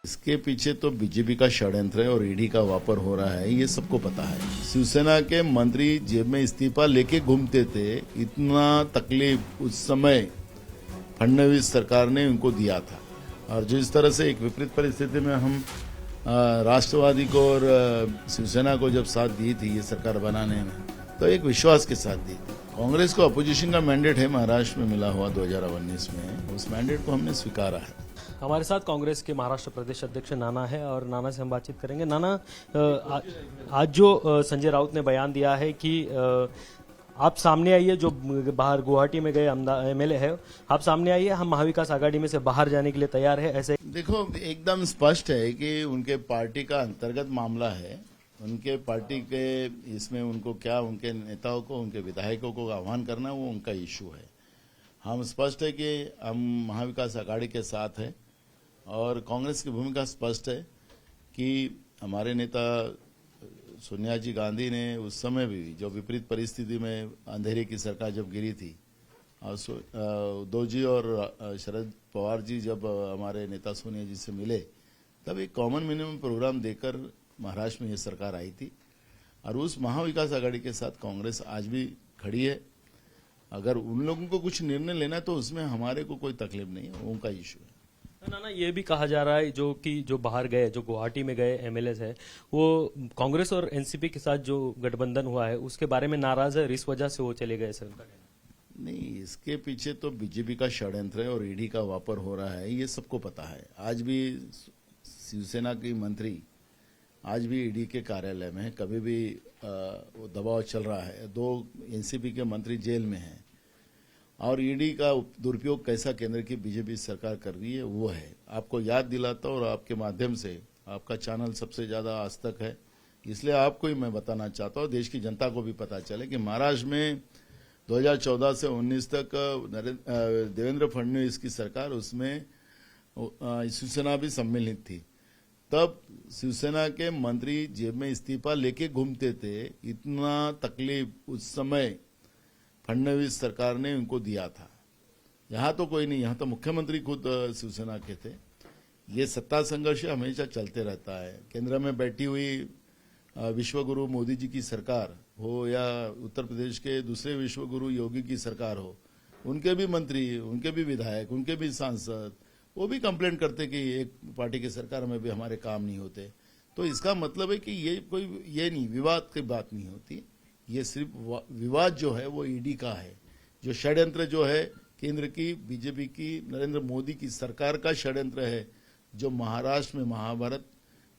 इसके पीछे तो बीजेपी का षड्यंत्र है और ईडी का वापर हो रहा है, ये सबको पता है। शिवसेना के मंत्री जेब में इस्तीफा लेके घूमते थे, इतना तकलीफ उस समय फडणवीस सरकार ने उनको दिया था। और जिस तरह से एक विपरीत परिस्थिति में हम राष्ट्रवादी को और शिवसेना को जब साथ दी थी ये सरकार बनाने में, तो एक विश्वास के साथ दी थी। कांग्रेस को अपोजिशन का मैंडेट है, महाराष्ट्र में मिला हुआ 2019 में, उस मैंडेट को हमने स्वीकारा है। हमारे साथ कांग्रेस के महाराष्ट्र प्रदेश अध्यक्ष नाना है और नाना से हम बातचीत करेंगे। नाना, आज जो संजय राउत ने बयान दिया है कि आप सामने आइए, जो बाहर गुवाहाटी में गए एमएलए है, आप सामने आइए, हम महाविकास आघाड़ी में से बाहर जाने के लिए तैयार है। ऐसे देखो, एकदम स्पष्ट है कि उनके पार्टी का अंतर्गत मामला है। उनके पार्टी के इसमें उनको क्या, उनके नेताओं को, उनके विधायकों को आह्वान करना, वो उनका इश्यू है। हम स्पष्ट है कि हम महाविकास आघाड़ी के साथ हैं और कांग्रेस की भूमिका स्पष्ट है कि हमारे नेता सोनिया जी गांधी ने उस समय भी, जो विपरीत परिस्थिति में अंधेरे की सरकार जब गिरी थी, और उद्धव जी और शरद पवार जी जब हमारे नेता सोनिया जी से मिले, तब एक कॉमन मिनिमम प्रोग्राम देकर महाराष्ट्र में ये सरकार आई थी। और उस महाविकास आघाड़ी के साथ कांग्रेस आज भी खड़ी है। अगर उन लोगों को कुछ निर्णय लेना है तो उसमें हमारे को कोई तकलीफ नहीं है, उनका इश्यू है। ना ये भी कहा जा रहा है जो बाहर गए, जो गुवाहाटी में गए एमएलए है, वो कांग्रेस और एनसीपी के साथ जो गठबंधन हुआ है उसके बारे में नाराज है, इस वजह से वो चले गए। सर, नहीं, इसके पीछे तो बीजेपी का षड्यंत्र है और ईडी का वापर हो रहा है, ये सबको पता है। आज भी शिवसेना की मंत्री आज भी ईडी के कार्यालय में है, कभी भी वो दबाव चल रहा है। 2 एनसीपी के मंत्री जेल में हैं और ईडी का दुरुपयोग कैसा केंद्र की बीजेपी सरकार कर रही है वो है। आपको याद दिलाता और आपके माध्यम से, आपका चैनल सबसे ज्यादा आज तक है, इसलिए आपको ही मैं बताना चाहता हूँ, देश की जनता को भी पता चले कि महाराष्ट्र में 2014 से 19 तक देवेंद्र फडणवीस की सरकार, उसमें शिवसेना भी सम्मिलित थी। तब शिवसेना के मंत्री जेब में इस्तीफा लेके घूमते थे, इतना तकलीफ उस समय फडणवीस सरकार ने उनको दिया था। यहाँ तो कोई नहीं, यहाँ तो मुख्यमंत्री खुद शिवसेना के थे। ये सत्ता संघर्ष हमेशा चलते रहता है। केंद्र में बैठी हुई विश्वगुरु मोदी जी की सरकार हो या उत्तर प्रदेश के दूसरे विश्वगुरु योगी की सरकार हो, उनके भी मंत्री, उनके भी विधायक, उनके भी सांसद, वो भी कंप्लेंट करते कि एक पार्टी की सरकार में भी हमारे काम नहीं होते। तो इसका मतलब है कि ये नहीं, विवाद की बात नहीं होती। ये सिर्फ विवाद जो है वो ईडी का है। जो षड्यंत्र जो है केंद्र की बीजेपी की, नरेंद्र मोदी की सरकार का षड्यंत्र है, जो महाराष्ट्र में महाभारत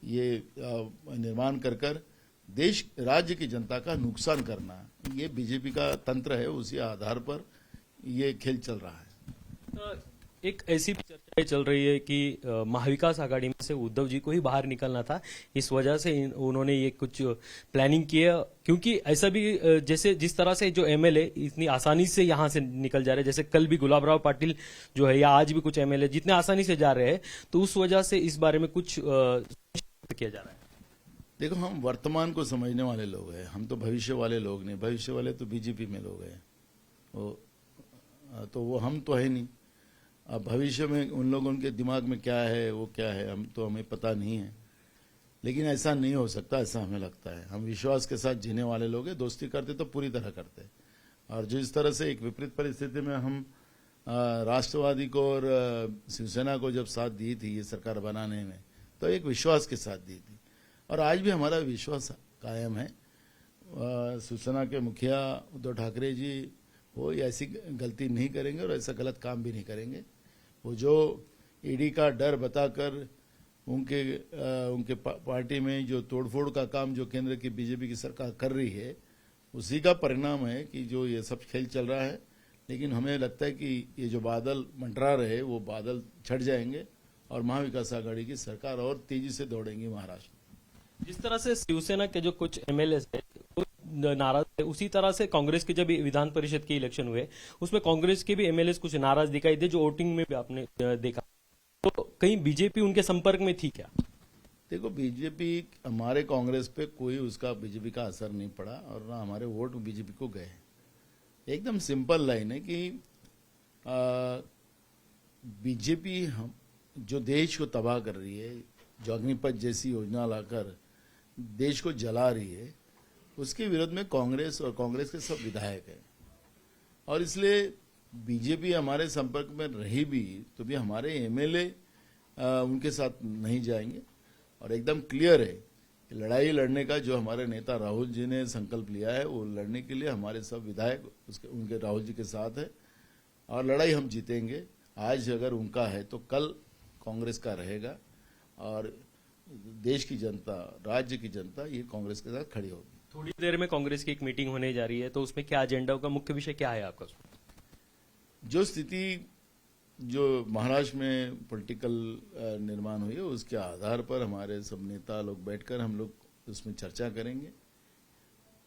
ये निर्माण कर देश राज्य की जनता का नुकसान करना, ये बीजेपी का तंत्र है। उसी आधार पर ये खेल चल रहा है। एक ऐसी भी चर्चा चल रही है कि महाविकास आघाड़ी में से उद्धव जी को ही बाहर निकलना था, इस वजह से उन्होंने ये कुछ प्लानिंग की है। क्योंकि ऐसा भी, जैसे जिस तरह से जो एमएलए इतनी आसानी से यहां से निकल जा रहे हैं, जैसे कल भी गुलाबराव पाटिल जो है, या आज भी कुछ एमएलए जितने आसानी से जा रहे हैं, तो उस वजह से इस बारे में कुछ किया जा रहा है। देखो, हम वर्तमान को समझने वाले लोग हैं, हम तो भविष्य वाले लोग नहीं। भविष्य वाले तो बीजेपी में लोग हैं, वो हम तो है नहीं। अब भविष्य में उन लोगों के दिमाग में क्या है, वो क्या है, हमें पता नहीं है। लेकिन ऐसा नहीं हो सकता, ऐसा हमें लगता है। हम विश्वास के साथ जीने वाले लोग हैं। दोस्ती करते तो पूरी तरह करते। और जिस तरह से एक विपरीत परिस्थिति में हम राष्ट्रवादी को और शिवसेना को जब साथ दी थी ये सरकार बनाने में, तो एक विश्वास के साथ दी थी। और आज भी हमारा विश्वास कायम है। शिवसेना के मुखिया उद्धव ठाकरे जी वो ऐसी गलती नहीं करेंगे और ऐसा गलत काम भी नहीं करेंगे। वो जो ईडी का डर बताकर उनके पार्टी में जो तोड़फोड़ का काम जो केंद्र की बीजेपी की सरकार कर रही है, उसी का परिणाम है कि जो ये सब खेल चल रहा है। लेकिन हमें लगता है कि ये जो बादल मंडरा रहे, वो बादल छट जाएंगे और महाविकास आघाड़ी की सरकार और तेजी से दौड़ेंगी महाराष्ट्र में। जिस तरह से शिवसेना के जो कुछ एमएलए है नाराज है, उसी तरह से कांग्रेस के जब विधान परिषद के इलेक्शन हुए, उसमें कांग्रेस के भी एमएलए कुछ नाराज दिखाई दे, जो वोटिंग में भी आपने देखा। तो कहीं बीजेपी उनके संपर्क में थी क्या? देखो, बीजेपी, हमारे कांग्रेस पे कोई उसका बीजेपी का असर नहीं पड़ा और ना हमारे वोट बीजेपी को गए। एकदम सिंपल लाइन है कि बीजेपी जो देश को तबाह कर रही है, जो अग्निपथ जैसी योजना लाकर देश को जला रही है, उसके विरोध में कांग्रेस और कांग्रेस के सब विधायक हैं। और इसलिए बीजेपी हमारे संपर्क में रही भी तो भी हमारे एमएलए उनके साथ नहीं जाएंगे। और एकदम क्लियर है कि लड़ाई लड़ने का जो हमारे नेता राहुल जी ने संकल्प लिया है, वो लड़ने के लिए हमारे सब विधायक उनके राहुल जी के साथ है और लड़ाई हम जीतेंगे। आज अगर उनका है तो कल कांग्रेस का रहेगा और देश की जनता, राज्य की जनता ये कांग्रेस के साथ खड़ी होगी। थोड़ी देर में कांग्रेस की एक मीटिंग होने जा रही है, तो उसमें क्या एजेंडा होगा, मुख्य विषय क्या है आपका? जो स्थिति जो महाराष्ट्र में पॉलिटिकल निर्माण हुई है, उसके आधार पर हमारे सब नेता लोग बैठकर हम लोग उसमें चर्चा करेंगे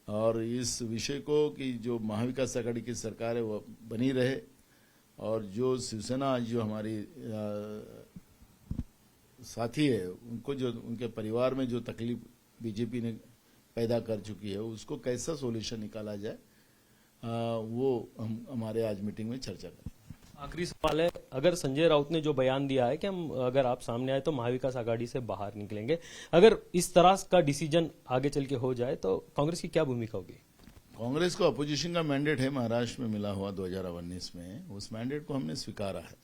और इस विषय को कि जो महाविकास आघाड़ी की सरकार है वो बनी रहे और जो शिवसेना जो हमारी साथी है, उनको जो उनके परिवार में जो तकलीफ बीजेपी ने पैदा कर चुकी है, उसको कैसा सॉल्यूशन निकाला जाए, वो हम हमारे आज मीटिंग में चर्चा करें। आखिरी सवाल है, अगर संजय राउत ने जो बयान दिया है कि हम अगर आप सामने आए तो महाविकास आघाड़ी से बाहर निकलेंगे, अगर इस तरह का डिसीजन आगे चल के हो जाए तो कांग्रेस की क्या भूमिका होगी? कांग्रेस को अपोजिशन का मैंडेट है महाराष्ट्र में मिला हुआ 2019 में, उस मैंडेट को हमने स्वीकारा है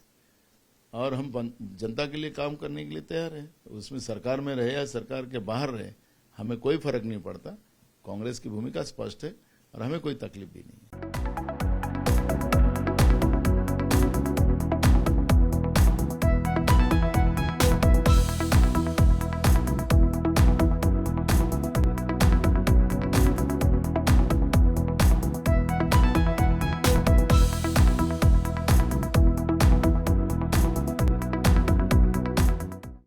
और हम जनता के लिए काम करने के लिए तैयार है। उसमें सरकार में रहे या सरकार के बाहर रहे, हमें कोई फर्क नहीं पड़ता। कांग्रेस की भूमिका स्पष्ट है और हमें कोई तकलीफ भी नहीं है।